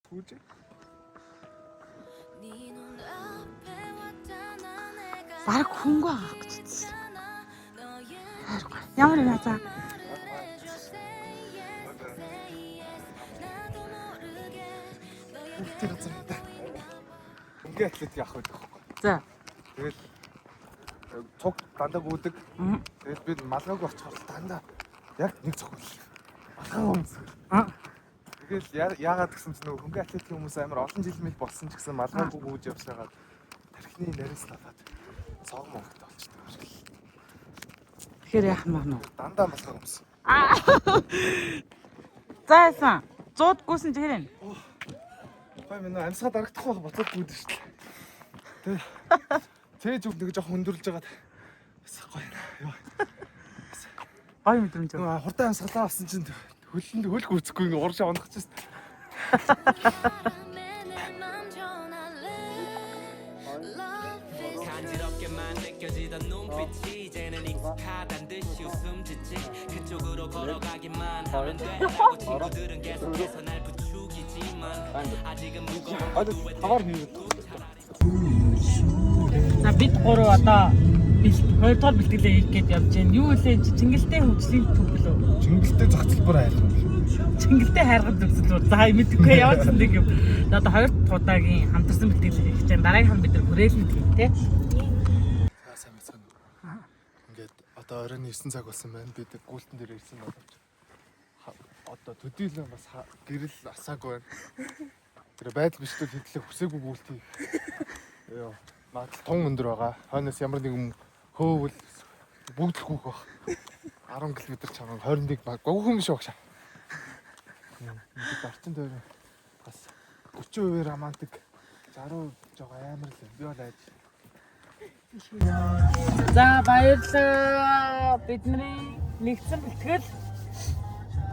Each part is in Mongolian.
Түүж. Бараг хөнгөө авах гэж хэлсэн. Ямар юм аа? Бүгд газар та. Ингээ атлет яах вэ гэхгүй. За. Тэгэл цуг дандаа гүдэг. Тэгэл бид малгайг очихоор дандаа яг нэг цогцол. Ахаа хүмүүс. Тэгэл яагаад гэсэн чинь нөгөө хөнгө атлетик хүмүүс амар олон жил мэл болсон ч гэсэн малгайг гүйж явсагаад тархины нараас татаад цог монгот болчихдог юм шиг л. Тэгэхээр яах юм бэ? Дандаа малгай хүмүүс. Зайсан. 100 гүйсэн чи хэрэг. Хой минь амьсгаа дарагдах байх боцоод гүйдэг шүү дээ. Тээж үг нэг жоох хөндөрлж байгаад бас гоё наа. Гоё мэдрэмж. Хурдан амьсгалаа авсан чинь хөлөнд хөл гүцэхгүй ингээ уршаа унахчихсан. 간지럽게만 느껴지던 눈빛이 이제는 익숙하단 듯이 웃음 짓지 그쪽으로 걸어가기만 하면 되라고 친구들은 계속해서 날 부추기지만 아직은 무거운 За бид гурав одоо хоёрдугаар бэлтгэлээ хийх гээд явж байна. Юу вэ? Чингэлтэй хөгжлийн төвлөө. Чингэлтэй зах зэлбэр айлгав. Чингэлтэй хайргал төвлөө. За мэдгүй яваад нэг юм. Одоо хоёр удаагийн хамтарсан бэлтгэлээ хийх гэж байна. Дараагийн хан бид нар хүрээлэн хийх те. Сайн мэцэн. Ингээд одоо оройн 9 цаг болсон байна. Бид гүйлтэн дээр ирсэн боловч одоо төдийлөн бас гэрэл асаагүй байна. Тэр байдал биш бол хэдлээ хүсээгүй гүйлт хийх. Йоо. Магадл тун өндөр байгаа. Хойноос ямар нэгэн хөөвөл бүгдлэхүүх баг. 10 км чамаа 21 баг. Гогхон биш багшаа. Бид орчин дээр бас 30% романтик 60% жоо амар л би бол айж. За баярлалаа. Бидний нэгдсэн бэлтгэл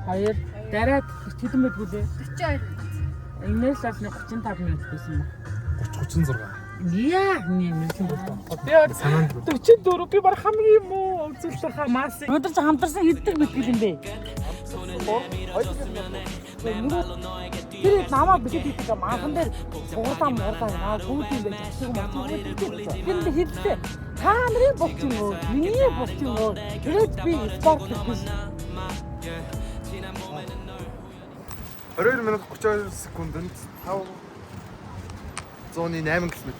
2 дараад хэдэн мэд бүлээ? 42. Инээс л 35 минут байсан ба. 30 36. Яа, нэмэлсэн болов. Би 44 би баг хамгийн муу үзүүлэх хамаас. Өнөөдөр ч хамтарсан хэддэг бэлтгэл юм бэ? Тэр намаа бэлтгэл хийдэг маахан дээр уурдаа наа бүгдийг л хэвчээ мартчихсан. Тэр хэвчээ та нарын бохчин өө, миний бохчин өө. Тэгээд би спорт хийж 22 минут 32 секундэд 508 км.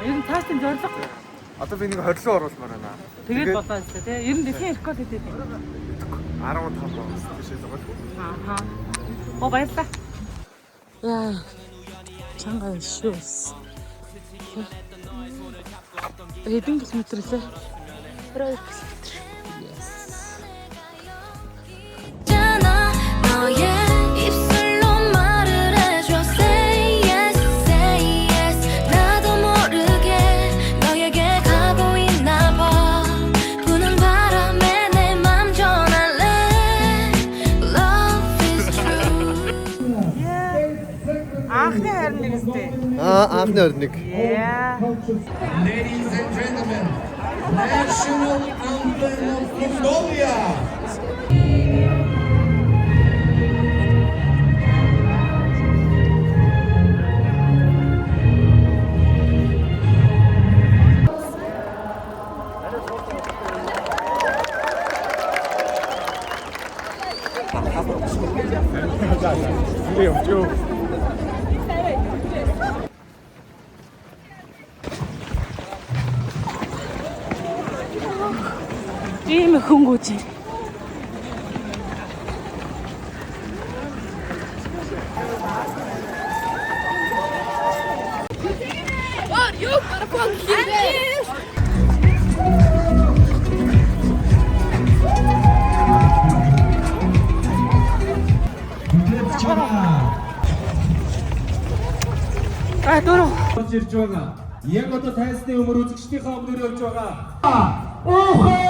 Ер нь таастын зорилго. Одоо би нэг 20 руу оруулмаар байна. Тэгээд болоо шүү дээ. Ер нь дэлхийн рекорд хийдэг. 15 боос тийшээ зогсов. Оо баярлалаа. Яа. Чанга шүүс. Хэдэн километр лээ? 22 км. Анхны орныг. Ladies and gentlemen, national anthem of Mongolia. ийм хөнгөөж. What you gonna fuck here? Дөрөв. Ирж байгаа. Яг одоо тайсны өмөр үзэгчдийнхээ өмнөр явж байгаа. Охоо!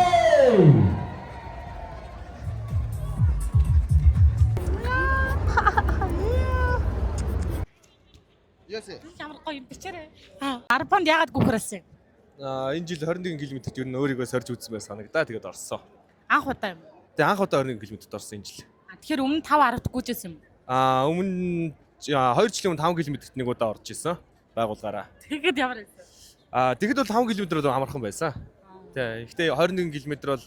Ясэ. Ямар гоё юм бичээрэй. 10 панд яагаад гүхрэлсэн? Энэ жил 21 км-т ер нь өөрийгөө сорж үзсэн байсан санагдаа тэгээд орсон. Анх удаа юм. Тэгээ анх удаа 21 км-т орсон энэ жил. Тэгэхээр өмнө 5 10-т гүйжсэн юм. Өмнө 2 жилийн өмнө 5 км-т нэг удаа орж исэн байгуулгаараа. Тэгэхэд ямар байсан? Тэгэхэд бол 5 км бол амархан байсан. Тий. Гэхдээ 21 км бол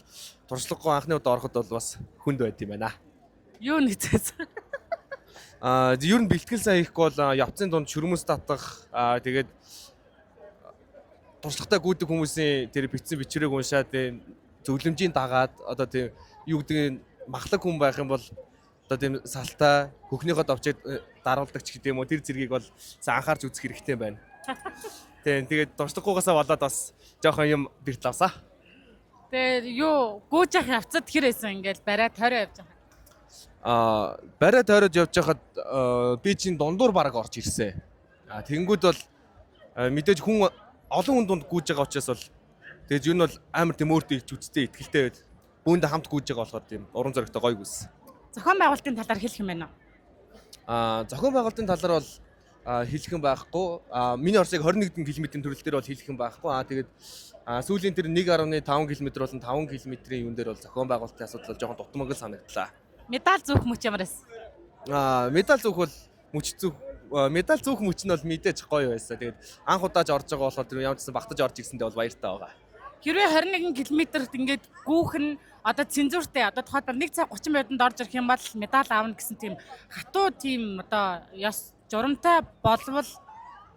туршлагагүй анхны удаа ороход бол бас хүнд байд юм байна. Юу нэгцээсэн? Ер нь бэлтгэл сайн хийхгүй бол явцын дунд шүрмэс татах тэгээд туршлагатай гүйдэг хүмүүсийн тэр бичсэн бичвэрийг уншаад зөвлөмжийн дагаад одоо тийм юу гэдэг махлаг хүн байх юм бол одоо тийм салтай хөхнийхөө давчид даруулдаг ч гэдэг юм уу тэр зэргийг бол анхаарч үзэх хэрэгтэй байна. Тэгээд туршлагагүйгаасаа болоод бас жоохон юм бэрт авсаа. Тэгээд юу гүйж явах явцад хэр байсан ингээл бариад 20 явж байгаа. Бариад тойроод явж байхад би чинь дундуур бараг орж ирсэн. Тэнгүүд бол мэдээж хүн олон хүн дунд гүйж байгаа учраас бол тэгээд юу нь бол амар тийм өөртөө их зүцтэй ихтэй байд. Бүүндээ хамт гүйж байгаа болохоор тийм уран зоригтой гоё гүйсэн. Зохион байгуулалтын талаар хэлэх юм байна уу? Зохион байгуулалтын талаар бол хэлэх юм байхгүй. Миний орсыг 21 км-ийн төрөл дээр бол хэлэх юм байхгүй. Тэгээд сүүлийн тэр 1.5 км болон 5 км-ийн юун дээр бол зохион байгуулалтын асуудал жоохон дутмаг санагдлаа. Медаль зүүх мөч ямар байсан? Медаль зүүх бол мөч зүүх медаль зүүх мөч нь бол мэдээж гоё байсан. Тэгээд анх удааж орж байгаа болохоор тэр ямар ч гэсэн багтаж орж ирсэндээ бол баяртай байгаа. Хэрвээ 21 км-т ингээд гүүх нь одоо цензуртэй одоо тухайд 1 цаг 30 минутанд орж ирэх юм бол медаль аавна гэсэн тийм хатуу тийм одоо ёс журамтай болвол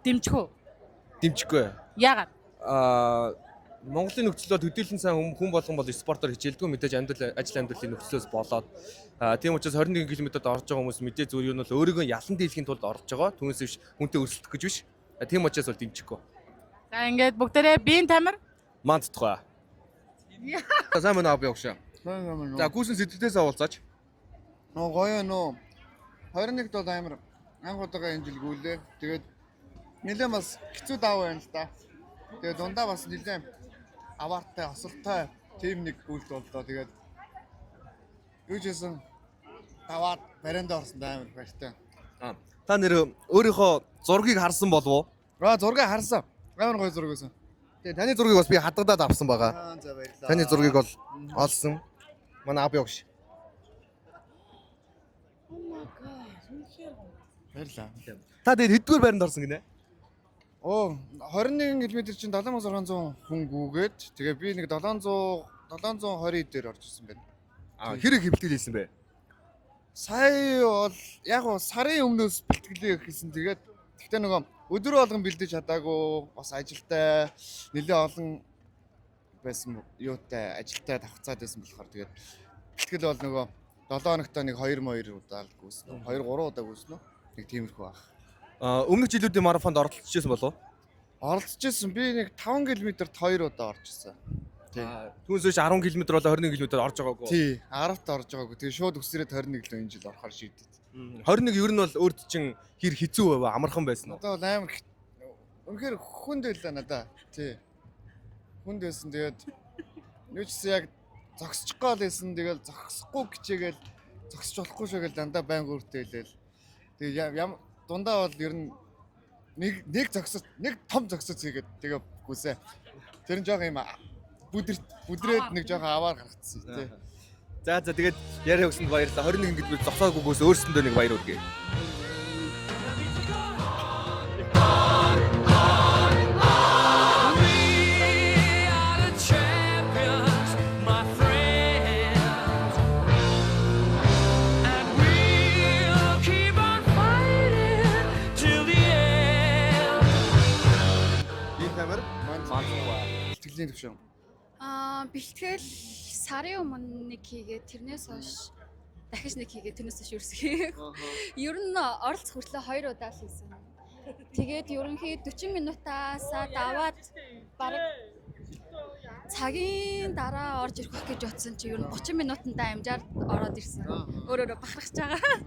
дэмжих үү? Дэмжихгүй. Яагаад? Монголын нөхцөл бол төдийлөн сайн хүн болгон бол спортоор хичээлдэггүй мэдээж ажил амьдралын нөхцлөөс болоод тийм учраас 21 км-д орж байгаа хүмүүс мэдээ зүгээр нь бол өөрийгөө ялан дийлэхийн тулд орж байгаа. Түүнээс биш хүнтэй өрсөлдөх гэж биш. Тийм учраас бол дэмжихгүй. За ингээд бүгдээрээ биеийн тамир Мандтгай. Сайн мөн аа явах. За гүйсэн сэтгэлдээс авалцаач. Нөө гоё нөө 21-д бол амар анх удаага энэ жил гүйлээ. Тэгээд нэлээд бас хэцүү даваа байна л да. Тэгээд дундаа бас нэлээд аваартай, осолтой тим нэг гүйлт боллоо. Тэгээд юу ч гэсэн даваад барианд орсон амар баяртай. Та нэр өөрийнхөө зургийг харсан болов уу? Зургийг харсан. Амар гоё зураг байсан. Тэгээ таны зургийг бас би хадгадаад авсан байгаа. За баярлалаа. Таны зургийг бол олсон. Манай аав явж. Баярлалаа. Та тэгээд хэддүгээр байранд орсон гинэ? 21 км чинь 7600 хүн гүгээд тэгээ би нэг 720 дээр орж ирсэн байна. Хэрэг хөвлөд хийсэн бэ? Сая бол яг гоо сарын өмнөөс бэлтгэлээ хийсэн. Тэгээд гэхдээ нөгөө өдөр болгон бэлдэж чадаагүй бас ажилтай нэлээ олон байсан юутай ажилтай давхцаад байсан болохоор тэгээд бэлтгэл бол нөгөө 7 хоногт нэг 2 удаа л гүйсэн. 2 3 удаа гүйсэн үү? Нэг тиймэрхүү баг. Өмнөх жилүүдийн марафонд оролцож байсан болов уу? Оролцож байсан. Би нэг 5 км-т 2 удаа орж ирсэн. Түүнээс 10 км болоо 21 км орж байгаагүй. Тий, 10-т орж байгаагүй. Тэгээ шууд өсрээд 21 л энэ жил орохоор шийдэв. 21 ер нь бол өөрт чинь хэр хэцүү байв амархан байсан уу? Одоо бол амар үнэхээр хүнд байлаа надаа. Тий. Хүнд байсан. Тэгээд юу ч гэсэн яг зогсчих гол байсан. Тэгээд зогсохгүй гिचээгээл зогсож болохгүй шээгээл дандаа байнга өөртөө хэлээл. Тэгээд дундаа бол ер нь нэг зогсож нэг том зогсож хийгээд тэгээ гүсээ. Тэр нь жоох юм бүдрээд нэг жоох аваар гаргацсан тий. За тэгээд яриа өгсөнд баярлалаа. 21 гэдэг зогсоогүйгээс өөрсөндөө нэг баяр хүргэе. Бэлтгэлийн төвшин. Бэлтгэл сарын өмнө нэг хийгээд тэрнээс хойш дахиж нэг хийгээд тэрнээс хойш ерөөсөө. Ер нь оролцох хүртлээр 2 удаа л хийсэн. Тэгээд ерөнхий 40 минутаас даваад бараг цагийн дараа орж ирэх гэж бодсон чи ер нь 30 минутанд амжаар ороод ирсэн. Өөрөөрөө бахархаж байгаа.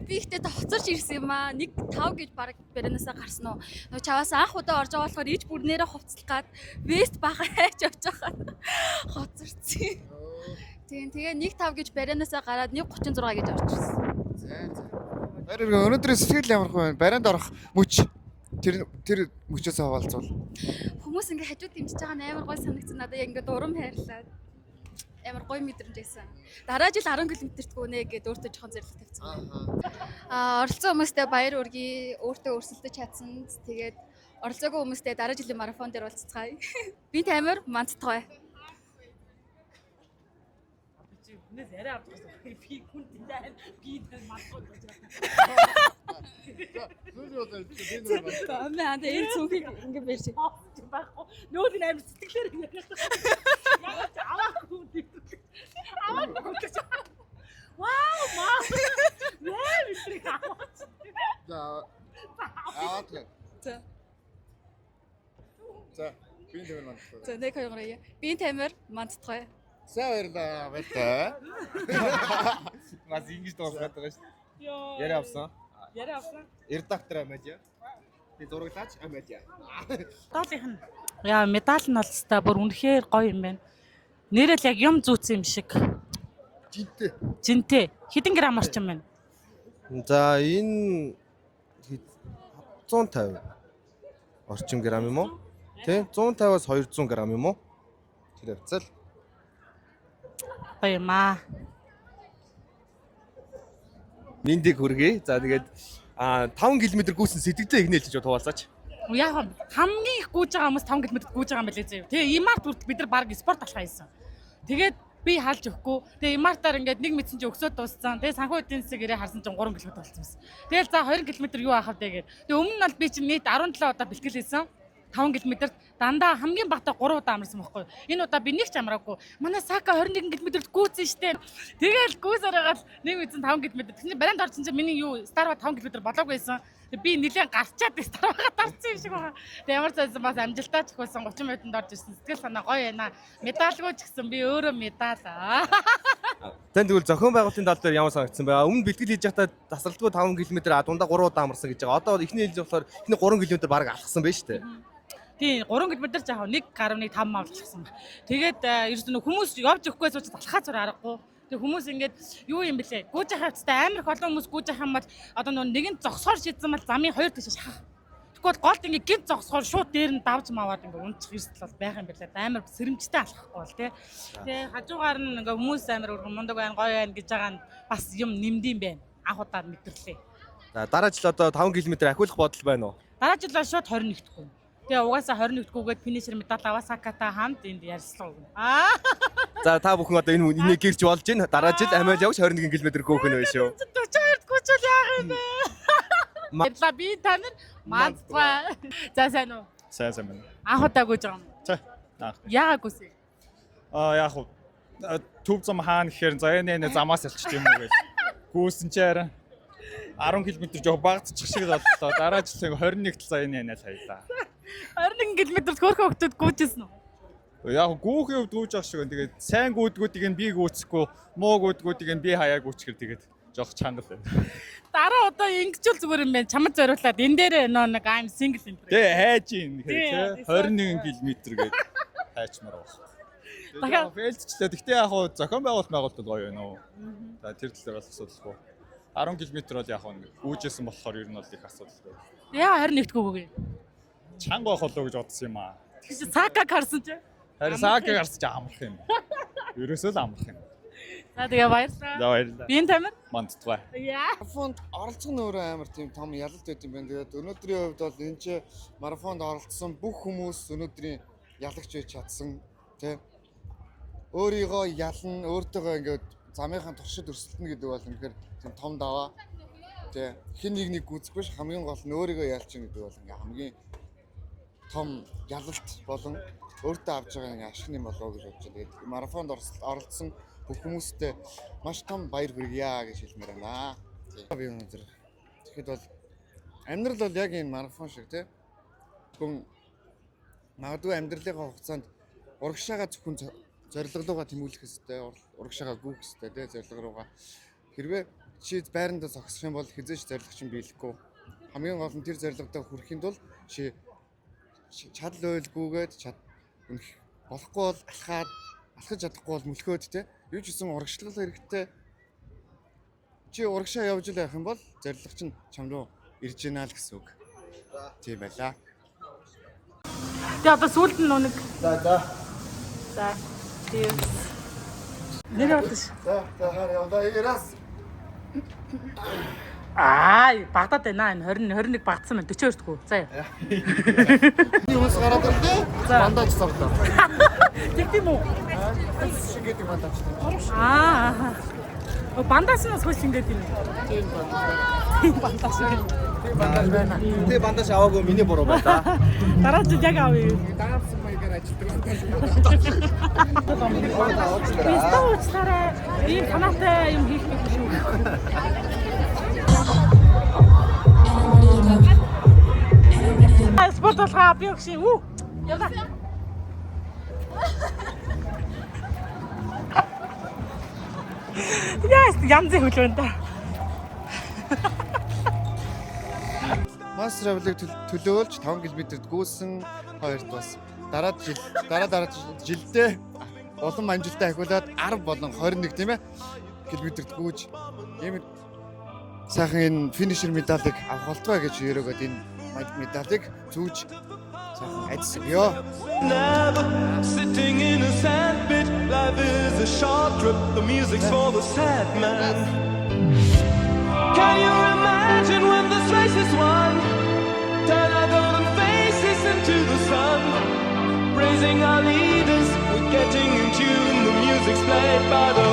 Би ихтэй хоцорч ирсэн юм аа. 1.5 гэж бараг баринаасаа гарсан уу. Нөгөө чаваас анх удаа орж байгаа болохоор ич бүрнээрээ хувцлах гад вест бахаач явж байгаа. Хоцорсон. Тэгээ 1.5 гэж баринаасаа гараад 1.36 гэж орж ирсэн. Өнөөдөр сэтгэл ямар хүн барианд орох мөч тэр мөчөөс хаваалцвал Хүмүүс ингээ хажууд дэмжиж байгаа нь амар гой санагдсан надад яг ингээ дурам хайрлаа. Амар гоё мэдрэмж байсан. Дараа жил 10 км-т гүнэ гэдээ өөртөө жоохон зорилго тавьсан. Оролцсон хүмүүстээ баяр хүргэе. Өөртөө өрсөлдөж чадсан. Тэгээд оролцоогүй хүмүүстээ дараа жилийн марафон дээр уулзцгаая. Би Тамир Мандтгой. Нээс яриа авдаг. Би хүн тань би тань мандгүй гэж байна. Амаа дээр цүнхийг ингэ бэрч. Баггүй. Нөөд нь амар сэтгэлээр яриа. Яг аваагүй. Аваагүй. Вау, маа. Яа, битрийг аваач. За. Аваад. За, би Тамир Мандтгой. За нэг хоёр гоо. Би Тамир Мандтгой. Сайн баярлалаа. Баярлалаа. Бас ингэж дуусгаад байгаа шүү. Йоо. Яриа авсан. Яриа авсан. Редактор Амадиа. Би зураглаач Амадиа. Медалийнх нь. Яа, медаль нь бол өстой бүр үнэхээр гоё юм байна. Нэрэл яг юм зүүцсэн юм шиг. Жинтэй. Жинтэй. Хэдэн грамм орчим байна? За энэ 150 орчим грамм юм уу? Тэ 150-аас 200 грамм юм уу? Тэр хавцал. Гоё юм аа. Миндийг хүргэе. За тэгээд 5 км гүйсэн сэтгэлдээ игнэ хэлж хуваалцаач. Яг хамгийн их гүйж байгаа хүмүүс 5 км гүйж байгаа юм билээ зөө. Тэгээ имарт хүртэл бид нар баг спорт алхаа хийсэн. Тэгээд би хаалж өгөхгүй. Тэгээ имартаар ингээд нэг мэдсэн чи өксөд дууссан. Тэгээ санхүү эдийн засаг ирээ харсан чинь 3 км болсон юмс. Тэгэл за 2 км юу аахав дээ гээд. Тэгээ өмнө нь бол би чинь нийт 17 удаа бэлтгэл хийсэн. 5 км-д дандаа хамгийн багтаа 3 удаа амарсан байхгүй. Энэ удаа би нэг ч амраагүй. Манай Сака 21 км-д гүйцэн штэ. Тэгэл гүйсээр хагаад нэг мэдсэн 5 км. Тэсний барианд орсон чинь миний юу Старва 5 км болоогүй байсан. Би нэлээд гарчаад Старвагаа дарсан юм шиг байгаа. Тэгээ ямар ч байсан бас амжилтаа ч ихсэн 30 минутанд орж ирсэн. Сэтгэл санаа гоё байна. Медальгүй ч гэсэн би өөрөө медаль. Тань тэгвэл зохион байгуулалтын тал дээр ямар санагдсан бэ? Өмнө бэлтгэл хийж байхдаа тасралтгүй 5 км дундаа 3 удаа амарсан гэж байгаа. Одоо эхний хэлж болохоор эхний 3 км баг алхсан байж тээ. Тийм 3 км жаах 1.5 авчихсан ба. Тэгээд ерөөсөө хүмүүс явж өгөхгүй сууж алхаа зур аргагүй. Тэг хүмүүс ингээд юу юм бэлээ. Гүйж яхаа хэвчтэй амар их олон хүмүүс гүйж яхаа юм бол одоо нэг нь зогсоор шийдсэн бол замын 2 тийш шахах. Тэгвэл голд ингээд гинт зогсоор шууд дээр нь давж маваад ингээд унчих эрсдэл бол байх юм бэлээ. Амар сэрэмжтэй алхахгүй бол тий. Тэг хажуугаар нь ингээд хүмүүс амар өргөн мундаг байна, гоё байна гэж байгаа нь бас юм нэмдэм байна. Анх удаа мэдэрлээ. За дараа жил одоо 5 км ахиулах бодол байна уу? Дараа жил бол шууд 21-т. Тэгээ угаасаа 21-т финишер медаль аваа Саката хамт энд ярьслаа. За та бүхэн одоо энийг гэрч болж байна. Дараа жил Амиал явж 21 км хөөх нь байна шүү. 42-т гүйцэл яах юм бэ? Баярлалаа би Тамир Мандтгой. За сайн уу? Сайн байна. Анх удаа гүйж байгаа юм. За. Яагаад гүйсэ? Яг уу төв зам хаана гэхээр за энэ замаас ялчих юм уу гэж. Гүйсэн чи харин 10 км жоох багцчих шиг боллоо. Дараа жил 21 за энэ яанаа хайлаа. 21 км хөөрхөн хөлтөд гүйжсэн үү? Яг гүүхийн хувьд гүйж ах шиг байна. Тэгээд сайн гүйдгүүдийг нь би гүйцэхгүй, муу гүйдгүүдийг нь би хаяа гүйчихэр тэгээд жоох чангал байна. Дараа одоо ингэчүүл зүгээр юм байна. Чамд зориулаад энэ дээр нэг I'm single юм. Тэгээ хайж ийн гэхээр 21 км гээд хайчмаар байна. Тэгэхээр фейлдчлээ. Гэхдээ яг хуу зохион байгуулалт гоё байна уу? За тэр талаар бас асуудалгүй. 10 км бол яг гүйжсэн болохоор ер нь бол их асуудалгүй. Яа 21-т гүйгээ. Чанга байх болоо гэж бодсон юм аа. Тэгэж Сака харсан чи? Харин Сака гарч амрах юм. Ерөөсөө л амрах юм. За тэгээ баярлалаа. За баярлалаа. Би Тамир Мандтгой. Яа. Марафонд оролцох нь өөрөө амар тийм том ялалт байт юм байна. Тэгээд өнөөдрийн хувьд бол энэ ч марафонд оролцсон бүх хүмүүс өнөөдрийн ялагч байж чадсан тийм өөрийгөө ялна, өөртөөгөө ингээд замынхаа туршид өрсөлдөнө гэдэг бол үнэхээр тийм том даваа. Тийм хэн нэг гүцэх биш хамгийн гол нь өөрийгөө ялчихна гэдэг бол ингээд хамгийн том ялалт болон өөртөө авч байгаа нэг ашиг юм болоо гэж бодож байна. Тэгээд марафонд оролцсон бүх хүмүүстээ маш том баяр хүргье гэж хэлмээр байна. Би өнөөдөр тэгэхэд бол амьдрал бол яг энэ марафон шиг тийм хүн магадгүй амьдралынхаа хугацаанд урагшаага зөвхөн зорилгоогоо тэмүүлэх ёстой, урагшаага гүйх ёстой тийм зорилго руугаа. Хэрвээ чи байрандаа зогсох юм бол хизээч зорилго чинь биелэхгүй. Хамгийн гол нь тэр зорилгодоо хүрэхин тулд чи чадал ойлгүйгээд болохгүй бол алхаж чадахгүй бол мөлхөөд те юу ч гэсэн урагшлал хэрэгтэй. Чи урагшаа явж л байх юм бол зорилго чинь чам руу ирж гинэ л гэсэн үг. Тийм байлаа. Тэгээ одоо сүүлд нь нүг. За. За. Тийм. Нэр явуулж. За хараа яваа яраас. Багдаад байна энэ 20 21 багдсан байна 42 дэх үү. За. Юус гараад ирлээ. Бандаж цогтоо. Тэгдэм үү? Шиг гэдэг бандаж. Бандаснаас хөөс ингэж юм. Тийм бандаж. Тэ бандаж аваагүй миний буруу байна да. Дараа жил яг авъя. Даавсан маягаар ажилтдаг бандаж. Бистаа уучлаарай. Ийм танаатай юм хийх гэж шүү. Спорт болохоо би өгш юм. Яваа. Яс янз хөлөө та. Мастер авлыг төлөөлж 5 км гүйсэн хоёрт бас дараа жилдээ улам амжилттай ахиулаад 10 болон 21 тийм ээ км гүйж ийм сайхан энэ финишер медалыг авах болтугай гэж өрөөгөөд энэ медалыг зүүж сайхан ажилласан ёо. Sitting in a sandpit, life is a short trip, the music's for the sad man. Can you imagine when this race is won? Turn our golden faces into the sun, praising our leaders, we're getting in tune, the music's played by the